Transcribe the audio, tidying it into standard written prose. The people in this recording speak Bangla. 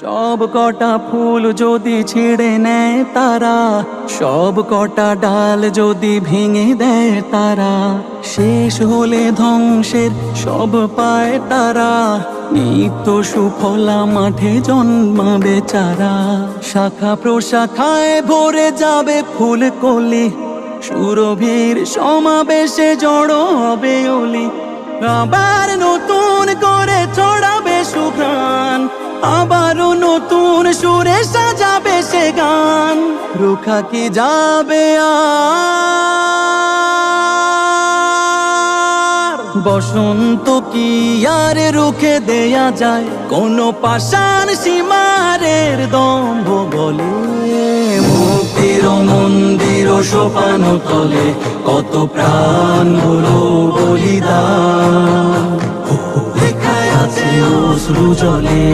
সব কটা ফুল যদি ছিঁড়ে নেয় তারা, সব কটা ডাল যদি ভেঙে দেয় তারা, শেষ হলে ধ্বংসের সব পায় তারা। নিত্য সুফলা মাঠে জন্মাবে চারা, শাখা প্রশাখায় ভরে যাবে ফুল কলি, সুরভির সমাবেশে জড়ো হবে অলি। আবার নতুন করে ছড়াবে সুঘ্রাণ, আবারও নতুন সুরে সাজাবে সে গান। রুখা কি যাবে আর বসন্ত কি আর রুখে দেয়া যায়? কোনো পাষাণ সীমারের দম্ভ বলে মুক্তির মন্দির সোপান তলে কত প্রাণ হলো বলিদান, লেখায় আছে অশ্রু জলে।